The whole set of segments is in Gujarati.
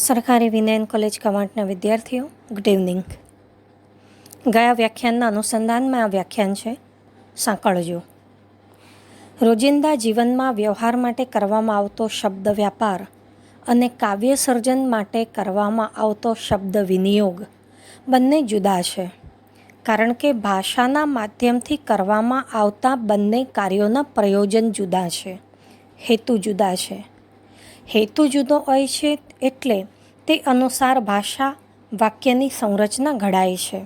સરકારી વિનયન કોલેજ કવાંટના વિદ્યાર્થીઓ, ગુડ ઇવનિંગ. ગયા વ્યાખ્યાનના અનુસંધાનમાં આ વ્યાખ્યાન છે સાંકળજો. રોજિંદા જીવનમાં વ્યવહાર માટે કરવામાં આવતો શબ્દ વ્યાપાર અને કાવ્ય સર્જન માટે કરવામાં આવતો શબ્દ વિનિયોગ બંને જુદા છે, કારણ કે ભાષાના માધ્યમથી કરવામાં આવતા બંને કાર્યોના પ્રયોજન જુદા છે, હેતુ જુદા છે. હેતુ જુદો હોય છે એટલે તે અનુસાર ભાષા વાક્યની સંરચના ઘડાય છે.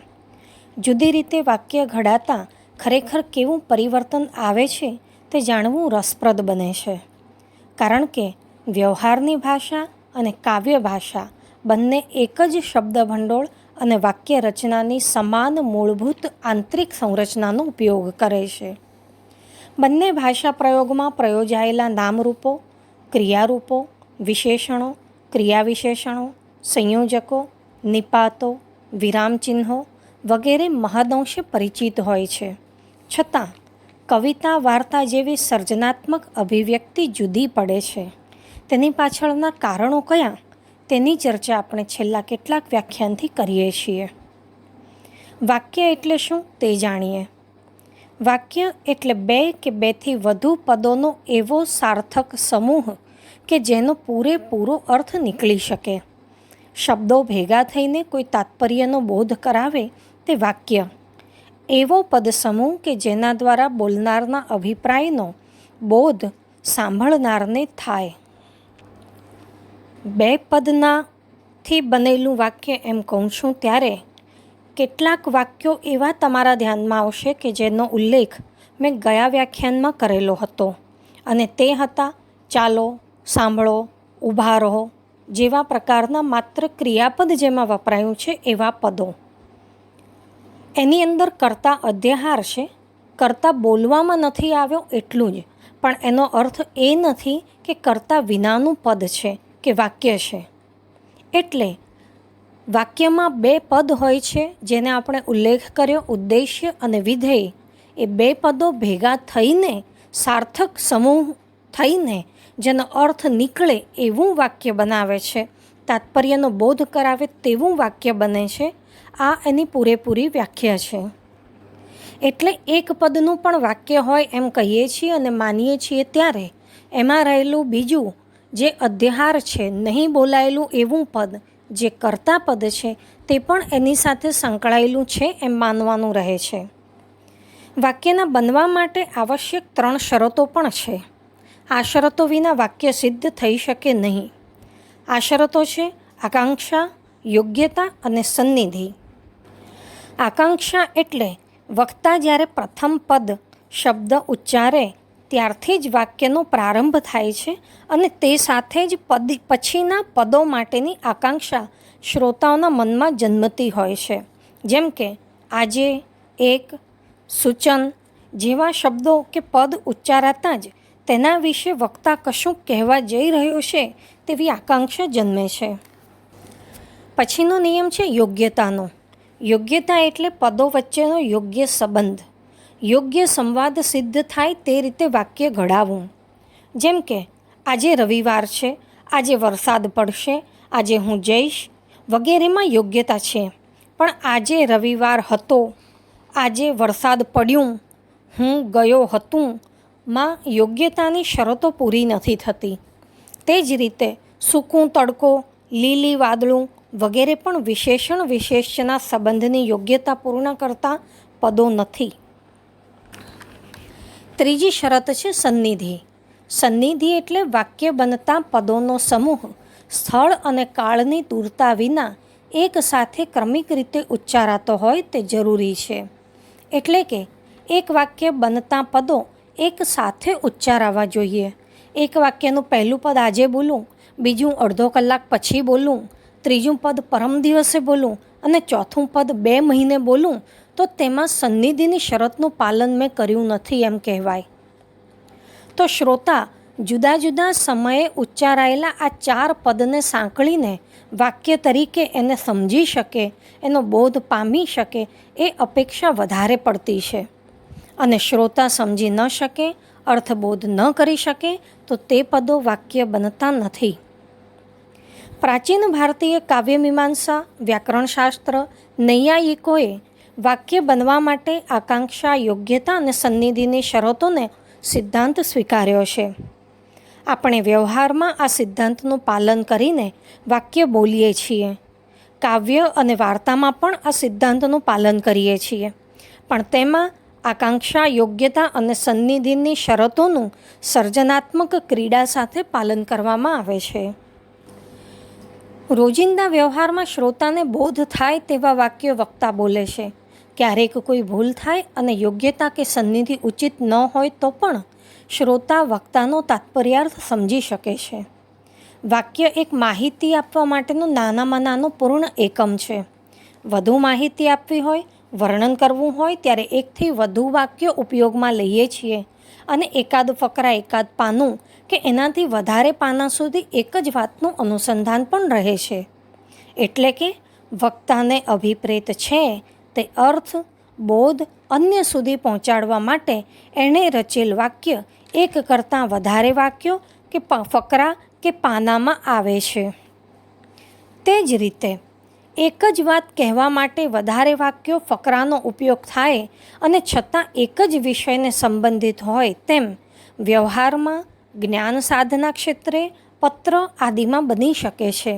જુદી રીતે વાક્ય ઘડાતા ખરેખર કેવું પરિવર્તન આવે છે તે જાણવું રસપ્રદ બને છે, કારણ કે વ્યવહારની ભાષા અને કાવ્ય ભાષા બંને એક જ શબ્દ ભંડોળ અને વાક્ય રચનાની સમાન મૂળભૂત આંતરિક સંરચનાનો ઉપયોગ કરે છે. બંને ભાષા પ્રયોગમાં પ્રયોજાયેલા નામરૂપો, ક્રિયારૂપો, વિશેષણો, ક્રિયાવિશેષણો, સંયોજકો, નિપાતો, વિરામચિહ્નો વગેરે મહદઅંશે પરિચિત હોય છે. છતાં કવિતા, વાર્તા જેવી સર્જનાત્મક અભિવ્યક્તિ જુદી પડે છે. તેની પાછળના કારણો કયા તેની ચર્ચા આપણે છેલ્લા કેટલાક વ્યાખ્યાનથી કરીએ છીએ. વાક્ય એટલે શું તે જાણીએ. વાક્ય એટલે બે કે બેથી વધુ પદોનો એવો સાર્થક સમૂહ કે જેનો પૂરેપૂરો અર્થ નીકળી શકે. શબ્દો ભેગા થઈને કોઈ તાત્પર્યનો બોધ કરાવે તે વાક્ય. એવો પદ સમૂહ કે જેના દ્વારા બોલનારના અભિપ્રાયનો બોધ સાંભળનારને થાય. બે પદનાથી બનેલું વાક્ય એમ કહું છું ત્યારે કેટલાક વાક્યો એવા તમારા ધ્યાનમાં આવશે કે જેનો ઉલ્લેખ મેં ગયા વ્યાખ્યાનમાં કરેલો હતો, અને તે હતા ચાલો, સાંભળો, ઊભા રહો જેવા પ્રકારના માત્ર ક્રિયાપદ જેમાં વપરાયું છે એવા પદો. એની અંદર કર્તા અધ્યાહાર છે. કર્તા બોલવામાં નથી આવ્યો એટલું જ, પણ એનો અર્થ એ નથી કે કર્તા વિનાનું પદ છે કે વાક્ય છે. એટલે વાક્યમાં બે પદ હોય છે જેને આપણે ઉલ્લેખ કર્યો, ઉદ્દેશ્ય અને વિધેય. એ બે પદો ભેગા થઈને સાર્થક સમૂહ થઈને જેનો અર્થ નીકળે એવું વાક્ય બનાવે છે, તાત્પર્યનો બોધ કરાવે તેવું વાક્ય બને છે. આ એની પૂરેપૂરી વ્યાખ્યા છે. એટલે એક પદનું પણ વાક્ય હોય એમ કહીએ છીએ અને માનીએ છીએ ત્યારે એમાં રહેલું બીજું જે અધ્યાહાર છે, નહીં બોલાયેલું એવું પદ જે કર્તા પદ છે તે પણ એની સાથે સંકળાયેલું છે એમ માનવાનું રહે છે. વાક્યના બનવા માટે આવશ્યક 3 શરતો પણ છે. આ શરતો વિના વાક્ય સિદ્ધ થઈ શકે નહીં. આ શરતો છે આકાંક્ષા, યોગ્યતા અને સન્નિધિ. આકાંક્ષા એટલે વક્તા જ્યારે પ્રથમ પદ શબ્દ ઉચ્ચારે ત્યારથી જ વાક્યનો પ્રારંભ થાય છે, અને તે સાથે જ પછીના પદો માટેની આકાંક્ષા શ્રોતાઓના મનમાં જન્મતી હોય છે. જેમ કે આજે, એક, સૂચન જેવા શબ્દો કે પદ ઉચ્ચારાતા જ તેના વિશે વક્તા કશું કહેવા જઈ રહ્યો છે તેવી આકાંક્ષા જન્મે છે. પછીનો નિયમ છે યોગ્યતાનો. યોગ્યતા એટલે પદો વચ્ચેનો યોગ્ય સંબંધ, યોગ્ય સંવાદ સિદ્ધ થાય તે રીતે વાક્ય ઘડાવવું. જેમ કે આજે રવિવાર છે, આજે વરસાદ પડશે, આજે હું જઈશ વગેરેમાં યોગ્યતા છે. પણ આજે રવિવાર હતો, આજે વરસાદ પડ્યું, હું ગયો હતું માં યોગ્યતાની શરતો પૂરી નથી થતી. તે જ રીતે સૂકું તડકો, લીલી વાદળું વગેરે પણ વિશેષણના સંબંધની યોગ્યતા પૂર્ણ કરતા પદો નથી. ત્રીજી શરત છે સન્નિધિ. સન્નિધિ એટલે વાક્ય બનતા પદોનો સમૂહ સ્થળ અને કાળની દૂરતા વિના એક સાથે ક્રમિક રીતે ઉચ્ચારાતો હોય તે જરૂરી છે. એટલે કે એક વાક્ય બનતા પદો એક સાથે ઉચ્ચારાવા જોઈએ. એક વાક્યનું પહેલું પદ આજે બોલું, બીજું અડધો કલાક પછી બોલું, ત્રીજું પદ પરમ દિવસે બોલું અને ચોથું પદ 2 મહિને બોલું તો તેમાં સન્નિધિની શરતનું પાલન મેં કર્યું નથી એમ કહેવાય. તો શ્રોતા જુદા જુદા સમયે ઉચ્ચારાયેલા આ 4 પદને સાંકળીને વાક્ય તરીકે એને સમજી શકે, એનો બોધ પામી શકે એ અપેક્ષા વધારે પડતી છે. અને શ્રોતા સમજી ન શકે, અર્થબોધ ન કરી શકે તો તે પદો વાક્ય બનતા નથી. પ્રાચીન ભારતીય કાવ્યમીમાંસા, વ્યાકરણશાસ્ત્ર, નૈયાયિકોએ વાક્ય બનવા માટે આકાંક્ષા, યોગ્યતા અને સન્નિધિની શરતોને સિદ્ધાંત સ્વીકાર્યો છે. આપણે વ્યવહારમાં આ સિદ્ધાંતનું પાલન કરીને વાક્ય બોલીએ છીએ. કાવ્ય અને વાર્તામાં પણ આ સિદ્ધાંતનું પાલન કરીએ છીએ, પણ તેમાં આકાંક્ષા, યોગ્યતા અને સન્નિધિની શરતોનું સર્જનાત્મક ક્રીડા સાથે પાલન કરવામાં આવે છે. રોજિંદા વ્યવહારમાં શ્રોતાને બોધ થાય તેવા વાક્યો વક્તા બોલે છે. ક્યારેક કોઈ ભૂલ થાય અને યોગ્યતા કે સન્નિધિ ઉચિત ન હોય તો પણ શ્રોતા વક્તાનો તાત્પર્યાર્થ સમજી શકે છે. વાક્ય એક માહિતી આપવા માટેનું નાનામાં નાનું પૂર્ણ એકમ છે. વધુ માહિતી આપવી હોય, વર્ણન કરવું હોય ત્યારે એકથી વધુ વાક્યો ઉપયોગમાં લઈએ છીએ અને એકાદ ફકરા, એકાદ પાનું કે એનાથી વધારે પાના સુધી એક જ વાતનું અનુસંધાન પણ રહે છે. એટલે કે વક્તાને અભિપ્રેત છે તે અર્થ, બોધ અન્ય સુધી પહોંચાડવા માટે એણે રચેલ વાક્ય એક કરતાં વધારે વાક્યો કે ફકરા કે પાનામાં આવે છે. તે જ રીતે એક જ વાત કહેવા માટે વધારે વાક્યો, ફકરાનો ઉપયોગ થાય અને છતાં એક જ વિષયને સંબંધિત હોય તેમ વ્યવહારમાં, જ્ઞાન સાધના ક્ષેત્રે, પત્ર આદિમાં બની શકે છે.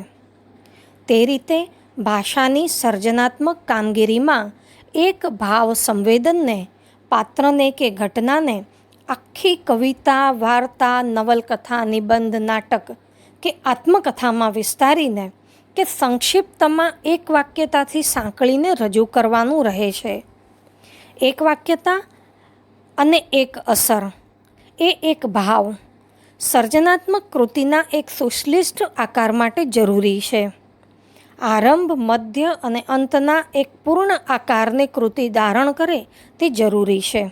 તે રીતે ભાષાની સર્જનાત્મક કામગીરીમાં એક ભાવ સંવેદનને, પાત્રને કે ઘટનાને આખી કવિતા, વાર્તા, નવલકથા, નિબંધ, નાટક કે આત્મકથામાં વિસ્તારીને કે સંક્ષિપ્તમાં એક વાક્યતાથી સાંકળીને રજૂ કરવાનું રહે છે. એક વાક્યતા અને એક અસર એ એક ભાવ સર્જનાત્મક કૃતિના એક સુશ્લિષ્ટ આકાર માટે જરૂરી છે. આરંભ, મધ્ય અને અંતના એક પૂર્ણ આકારને કૃતિ ધારણ કરે તે જરૂરી છે.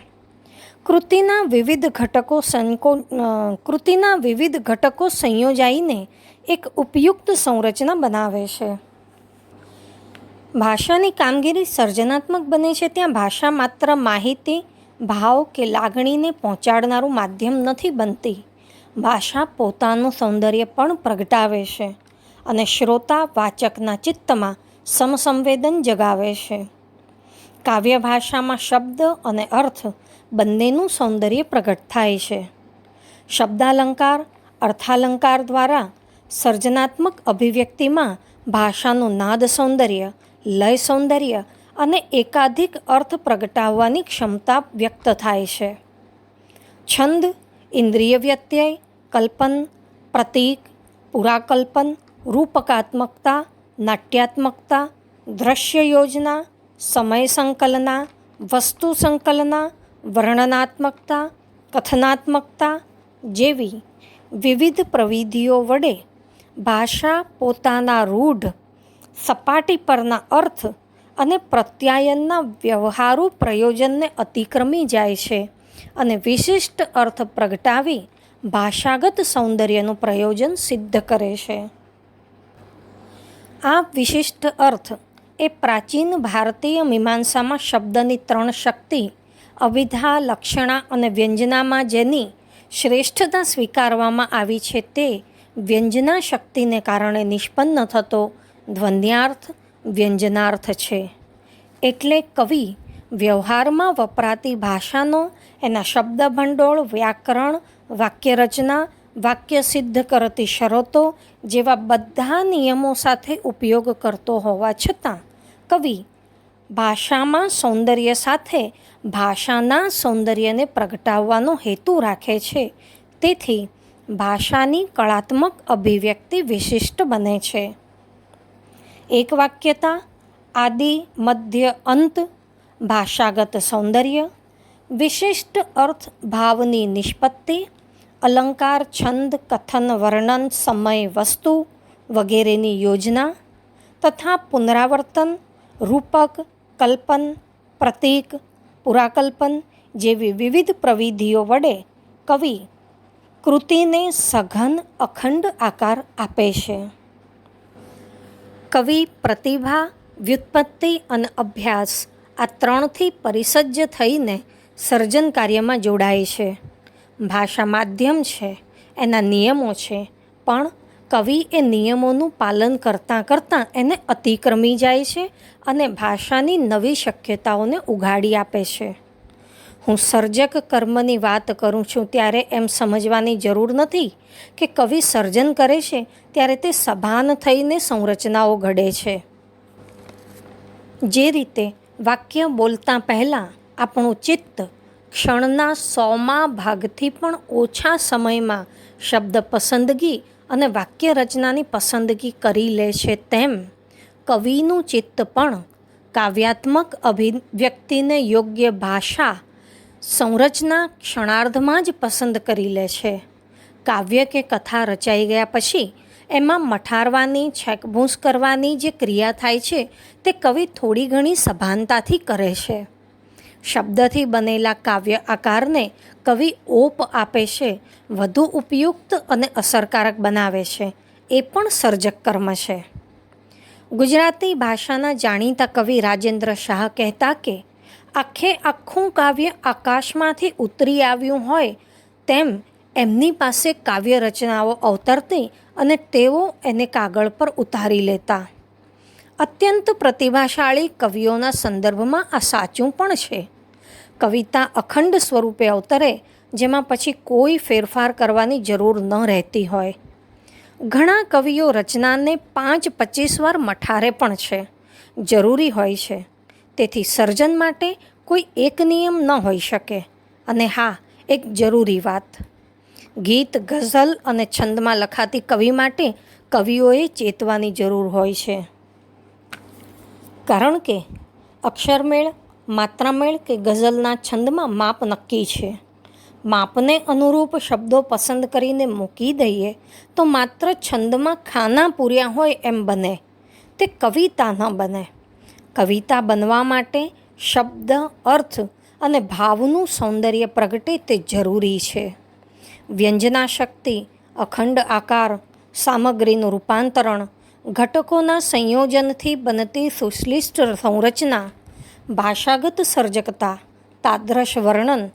કૃતિના વિવિધ ઘટકો સંયોજાઈને એક ઉપયુક્ત સંરચના બનાવે છે. ભાષાની કામગીરી સર્જનાત્મક બને છે ત્યાં ભાષા માત્ર માહિતી, ભાવ કે લાગણીને પહોંચાડનારું માધ્યમ નથી બનતી. ભાષા પોતાનું સૌંદર્ય પણ પ્રગટાવે છે અને શ્રોતા વાચકના ચિત્તમાં સમસંવેદન જગાવે છે. કાવ્ય ભાષામાં શબ્દ અને અર્થ બંનેનું સૌંદર્ય પ્રગટ થાય છે. શબ્દાલંકાર, અર્થાલંકાર દ્વારા સર્જનાત્મક અભિવ્યક્તિમાં ભાષાનું નાદ સૌંદર્ય, લય સૌંદર્ય અને એકાધિક અર્થ પ્રગટાવવાની ક્ષમતા વ્યક્ત થાય છે. છંદ, ઇન્દ્રિય વ્યત્યય, કલ્પન, પ્રતીક, પુરાકલ્પન, રૂપકાત્મકતા, નાટ્યાત્મકતા, દ્રશ્ય યોજના, સમય સંકલના, વસ્તુ સંકલના, વર્ણનાત્મકતા, કથનાત્મકતા જેવી વિવિધ પ્રવિધિઓ વડે ભાષા પોતાના રૂઢ, સપાટી પરના અર્થ અને પ્રત્યાયનના વ્યવહારુ પ્રયોજનને અતિક્રમી જાય છે અને વિશિષ્ટ અર્થ પ્રગટાવી ભાષાગત સૌંદર્યનું પ્રયોજન સિદ્ધ કરે છે. આ વિશિષ્ટ અર્થ એ પ્રાચીન ભારતીય મીમાંસામાં શબ્દની ત્રણ શક્તિ અભિધા, લક્ષણા અને વ્યંજનામાં જેની શ્રેષ્ઠતા સ્વીકારવામાં આવી છે તે વ્યંજના શક્તિને કારણે નિષ્પન્ન થતો ધ્વન્યાર્થ, વ્યંજનાર્થ છે. એટલે કવિ વ્યવહારમાં વપરાતી ભાષાનો, એના શબ્દભંડોળ, વ્યાકરણ, વાક્યરચના, વાક્ય સિદ્ધ કરતી શરતો જેવા બધા નિયમો સાથે ઉપયોગ કરતો હોવા છતાં કવિ ભાષામાં સૌંદર્ય સાથે ભાષાના સૌંદર્યને પ્રગટાવવાનો હેતુ રાખે છે. તેથી ભાષાની કળાત્મક અભિવ્યક્તિ વિશિષ્ટ બને છે. એક વાક્યતા, આદિ, મધ્ય, અંત, ભાષાગત સૌંદર્ય, વિશિષ્ટ અર્થ ભાવની નિષ્પત્તિ, અલંકાર, છંદ, કથન, વર્ણન, સમય, વસ્તુ વગેરેની યોજના તથા પુનરાવર્તન, રૂપક, કલ્પન, પ્રતીક, પુરાકલ્પન જેવી વિવિધ પ્રવિધિઓ વડે કવિ કૃતિને સઘન અખંડ આકાર આપે છે. કવિ પ્રતિભા, વ્યુત્પત્તિ અને અભ્યાસ આ ત્રણથી પરિસજ્જ થઈને સર્જન કાર્યમાં જોડાય છે. ભાષા માધ્યમ છે, એના નિયમો છે, પણ કવિ એ નિયમોનું પાલન કરતાં કરતાં એને અતિક્રમી જાય છે અને ભાષાની નવી શક્યતાઓને ઉઘાડી આપે છે. હું સર્જક કર્મની વાત કરું છું ત્યારે એમ સમજવાની જરૂર નથી કે કવિ સર્જન કરે છે ત્યારે તે સભાન થઈને સંરચનાઓ ઘડે છે. જે રીતે વાક્ય બોલતાં પહેલાં આપણું ચિત્ત ક્ષણના 100મા ભાગથી પણ ઓછા સમયમાં શબ્દ પસંદગી અને વાક્ય રચનાની પસંદગી કરી લે છે, તેમ કવિનું ચિત્ત પણ કાવ્યાત્મક અભિવ્યક્તિને યોગ્ય ભાષા સંરચના ક્ષણાર્ધમાં જ પસંદ કરી લે છે. કાવ્ય કે કથા રચાઈ ગયા પછી એમાં મઠારવાની, છેકભૂંસ કરવાની જે ક્રિયા થાય છે તે કવિ થોડી ઘણી સભાનતાથી કરે છે. શબ્દથી બનેલા કાવ્ય આકારને કવિ ઓપ આપે છે, વધુ ઉપયુક્ત અને અસરકારક બનાવે છે. એ પણ સર્જક કર્મ છે. ગુજરાતી ભાષાના જાણીતા કવિ રાજેન્દ્ર શાહ કહેતા કે આખે આખું કાવ્ય આકાશમાંથી ઉતરી આવ્યું હોય તેમ એમની પાસે કાવ્ય રચનાઓ અવતરતી અને તેઓ એને કાગળ પર ઉતારી લેતા. અત્યંત પ્રતિભાશાળી કવિઓના સંદર્ભમાં આ સાચું પણ છે. કવિતા અખંડ સ્વરૂપે અવતરે જેમાં પછી કોઈ ફેરફાર કરવાની જરૂર ન રહેતી હોય. ઘણા કવિઓ રચનાને 5-25 વાર મઠારે પણ છે, જરૂરી હોય છે. તેથી સર્જન માટે કોઈ એક નિયમ ન હોઈ શકે. અને હા, એક જરૂરી વાત, ગીત, ગઝલ અને છંદમાં લખાતી કવિ માટે કવિઓએ ચેતવાની જરૂર હોય છે. કારણ કે અક્ષરમેળ, માત્રામેળ કે ગઝલના છંદમાં માપ નક્કી છે. માપને અનુરૂપ શબ્દો પસંદ કરીને મૂકી દઈએ તો માત્ર છંદમાં ખાના પૂર્યા હોય એમ બને, તે કવિતા ન બને. કવિતા બનવા માટે શબ્દ, અર્થ અને ભાવનું સૌંદર્ય પ્રગટે તે જરૂરી છે. વ્યંજના શક્તિ, અખંડ આકાર, સામગ્રીનું રૂપાંતરણ, ઘટકોના સંયોજનથી બનતી સુશ્લિષ્ટ સંરચના, ભાષાગત સર્જકતા, તાદ્રશ વર્ણન,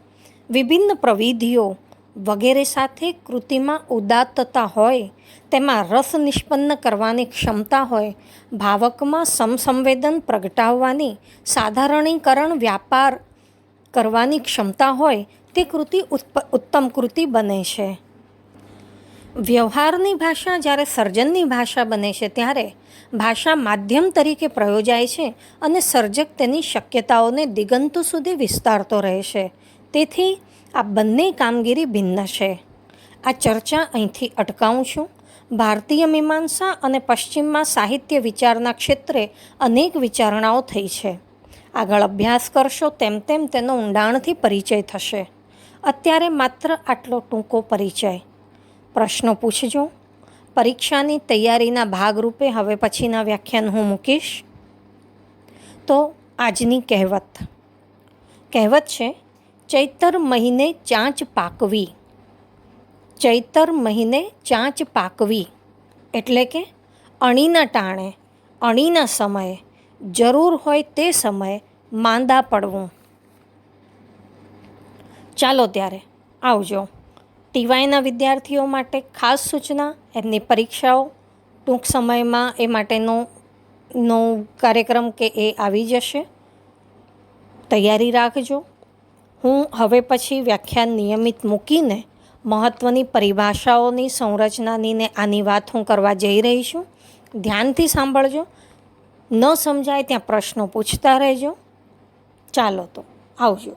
વિભિન્ન પ્રવિધિઓ વગેરે સાથે કૃતિમાં ઉદાત્તતા હોય, તેમાં રસ નિષ્પન્ન કરવાની ક્ષમતા હોય, ભાવકમાં સમસંવેદન પ્રગટાવવાની, સાધારણીકરણ વ્યાપાર કરવાની ક્ષમતા હોય, તે કૃતિ ઉત્તમ કૃતિ બને છે. વ્યવહારની ભાષા જ્યારે સર્જનની ભાષા બને છે ત્યારે ભાષા માધ્યમ તરીકે પ્રયોજાય છે અને સર્જક તેની શક્યતાઓને દિગંતો સુધી વિસ્તારતો રહે છે. તેથી આ બંને કામગીરી ભિન્ન છે. આ ચર્ચા અહીંથી અટકાવું છું. ભારતીય મીમાંસા અને પશ્ચિમમાં સાહિત્ય વિચારના ક્ષેત્રે અનેક વિચારણાઓ થઈ છે. આગળ અભ્યાસ કરશો તેમ તેમ તેનો ઊંડાણથી પરિચય થશે. અત્યારે માત્ર આટલો ટૂંકો પરિચય. પ્રશ્નો પૂછજો. પરીક્ષાની તૈયારીના ભાગરૂપે હવે પછીના વ્યાખ્યાન હું મૂકીશ. તો આજની કહેવત છે, ચૈતર મહિને ચાંચ પાકવી. ચૈતર મહિને ચાંચ પાકવી એટલે કે અણીના ટાણે, અણીના સમયે, જરૂર હોય તે સમયે માંદા પડવું. ચાલો ત્યારે, આવજો. ટીવાયના વિદ્યાર્થીઓ માટે ખાસ સૂચના, એમની પરીક્ષાઓ ટૂંક સમયમાં એ માટેનો કાર્યક્રમ કે એ આવી જશે. તૈયારી રાખજો. હું હવે પછી વ્યાખ્યાન નિયમિત મૂકીને મહત્ત્વની પરિભાષાઓની, સંરચનાની ને આની વાત હું કરવા જઈ રહી છું. ધ્યાનથી સાંભળજો. ન સમજાય ત્યાં પ્રશ્નો પૂછતા રહેજો. ચાલો તો, આવજો.